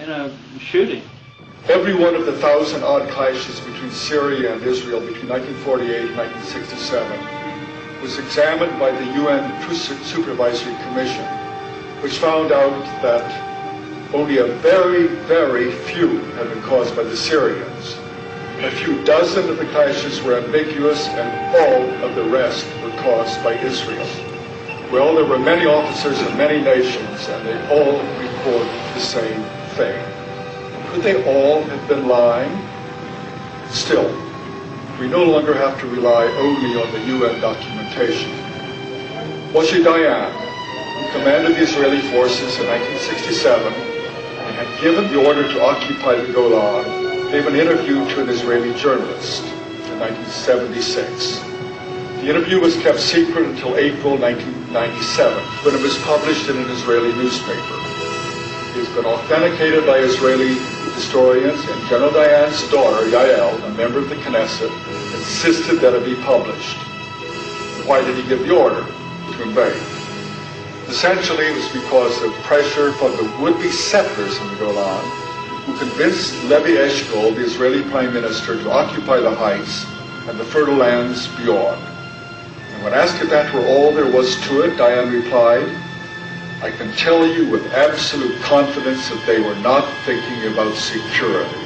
in a shooting. Every one of the 1,000-odd clashes between Syria and Israel between 1948 and 1967 was examined by the UN Truth Supervisory Commission, which found out that only a very, very few had been caused by the Syrians. A few dozen of the clashes were ambiguous, and all of the rest were caused by Israel. Well, there were many officers of many nations, and they all reported the same thing. Could they all have been lying? Still, we no longer have to rely only on the UN documentation. Moshe Dayan, who commanded the Israeli forces in 1967 and had given the order to occupy the Golan, gave an interview to an Israeli journalist in 1976. The interview was kept secret until April 1997, when it was published in an Israeli newspaper. It has been authenticated by Israeli historians, and General Dayan's daughter, Yael, a member of the Knesset, insisted that it be published. Why did he give the order? To invade. Essentially, it was because of pressure from the would-be settlers in the Golan, who convinced Levi Eshkol, the Israeli prime minister, to occupy the heights and the fertile lands beyond. And when asked if that were all there was to it, Dayan replied, "I can tell you with absolute confidence that they were not thinking about security.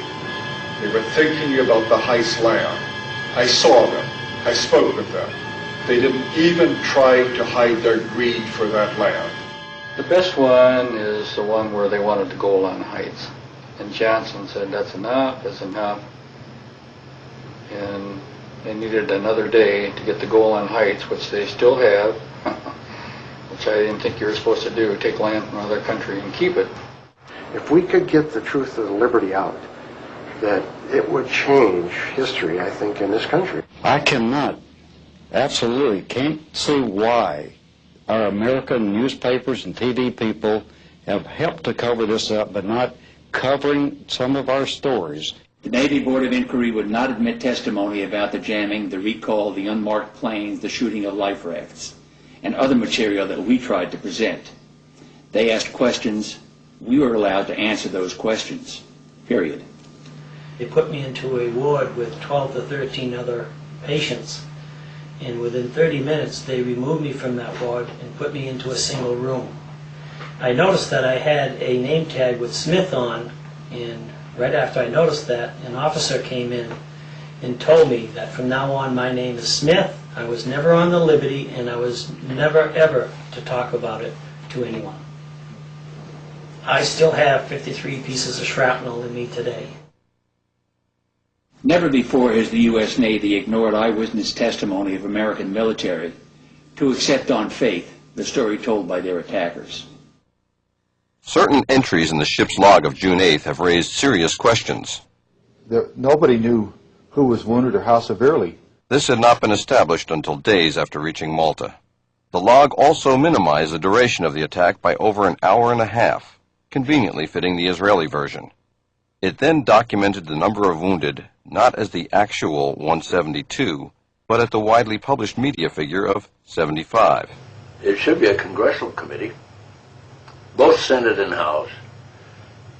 They were thinking about the heights land. I saw them. I spoke with them. They didn't even try to hide their greed for that land." The best one is the one where they wanted to Golan Heights. And Johnson said, "That's enough, that's enough." And they needed another day to get the Golan Heights, which they still have, which I didn't think you were supposed to do, take land from another country and keep it. If we could get the truth of the Liberty out, that it would change history, I think, in this country. I cannot, absolutely can't see why our American newspapers and TV people have helped to cover this up, but not covering some of our stories. The Navy Board of Inquiry would not admit testimony about the jamming, the recall, the unmarked planes, the shooting of life rafts, and other material that we tried to present. They asked questions. We were allowed to answer those questions, period. They put me into a ward with 12 to 13 other patients, and within 30 minutes they removed me from that ward and put me into a single room. I noticed that I had a name tag with Smith on, and right after I noticed that, an officer came in and told me that from now on my name is Smith. I was never on the Liberty, and I was never ever to talk about it to anyone. I still have 53 pieces of shrapnel in me today. Never before has the U.S. Navy ignored eyewitness testimony of American military to accept on faith the story told by their attackers. Certain entries in the ship's log of June 8th have raised serious questions. Nobody knew who was wounded or how severely. This had not been established until days after reaching Malta. The log also minimized the duration of the attack by over an hour and a half, conveniently fitting the Israeli version. It then documented the number of wounded not as the actual 172, but at the widely published media figure of 75. It should be a congressional committee, both Senate and House,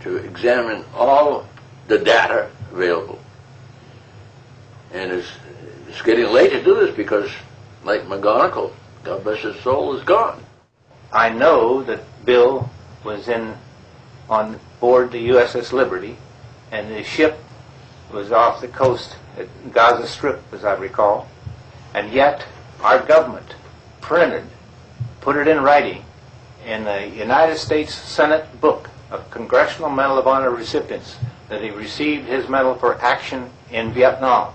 to examine all the data available. And it's getting late to do this because Mike McGonigal, God bless his soul, is gone. I know that Bill was on board the USS Liberty, and the ship was off the coast at Gaza Strip, as I recall, and yet our government put it in writing in the United States Senate book of Congressional Medal of Honor recipients that he received his medal for action in Vietnam.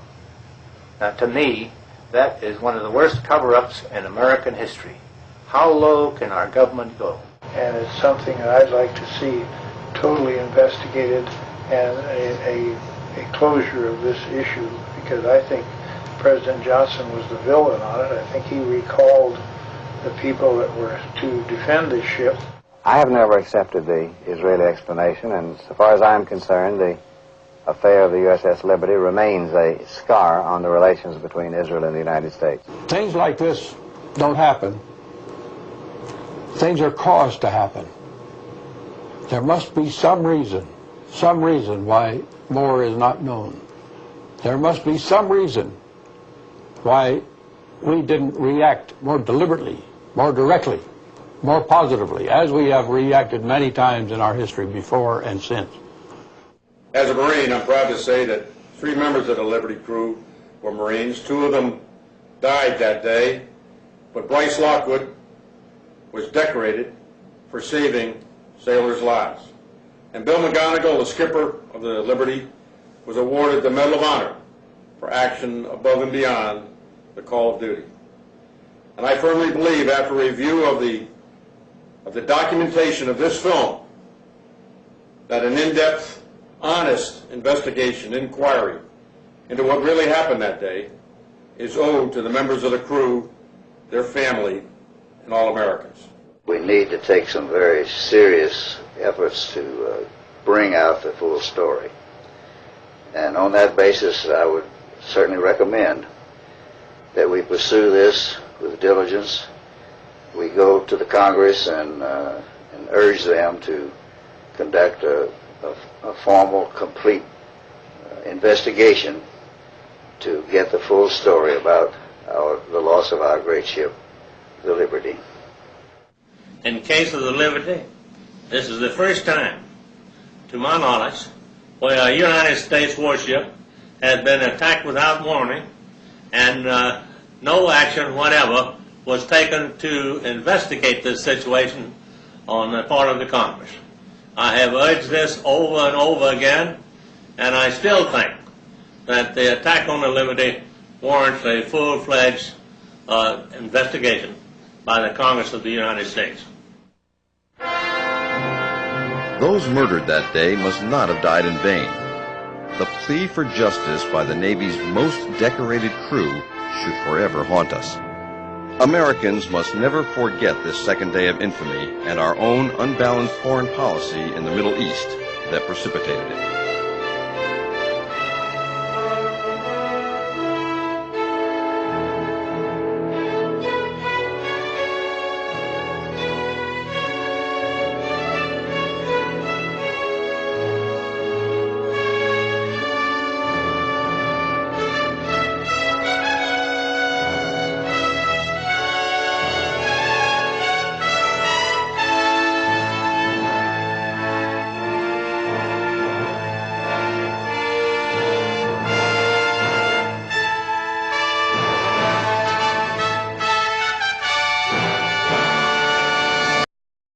Now, to me, that is one of the worst cover-ups in American history. How low can our government go? And it's something that I'd like to see totally investigated and a closure of this issue, because I think President Johnson was the villain on it. I think he recalled the people that were to defend the ship. I have never accepted the Israeli explanation, and so far as I am concerned, the affair of the USS Liberty remains a scar on the relations between Israel and the United States. Things like this don't happen. Things are caused to happen. There must be some reason some reason why more is not known. There must be some reason why we didn't react more deliberately, more directly, more positively, as we have reacted many times in our history before and since. As a Marine, I'm proud to say that 3 members of the Liberty crew were Marines. 2 of them died that day, but Bryce Lockwood was decorated for saving sailors' lives. And Bill McGonigal, the skipper of the Liberty, was awarded the Medal of Honor for action above and beyond the call of duty. And I firmly believe, after review of the documentation of this film, that an in-depth, honest investigation, inquiry into what really happened that day is owed to the members of the crew, their family, and all Americans. We need to take some very serious efforts to bring out the full story. And on that basis, I would certainly recommend that we pursue this with diligence. We go to the Congress and urge them to conduct a formal, complete investigation to get the full story about the loss of our great ship, the Liberty. In case of the Liberty, this is the first time, to my knowledge, where a United States warship has been attacked without warning, and no action whatever was taken to investigate this situation on the part of the Congress. I have urged this over and over again, and I still think that the attack on the Liberty warrants a full-fledged investigation by the Congress of the United States. Those murdered that day must not have died in vain. The plea for justice by the Navy's most decorated crew should forever haunt us. Americans must never forget this second day of infamy and our own unbalanced foreign policy in the Middle East that precipitated it.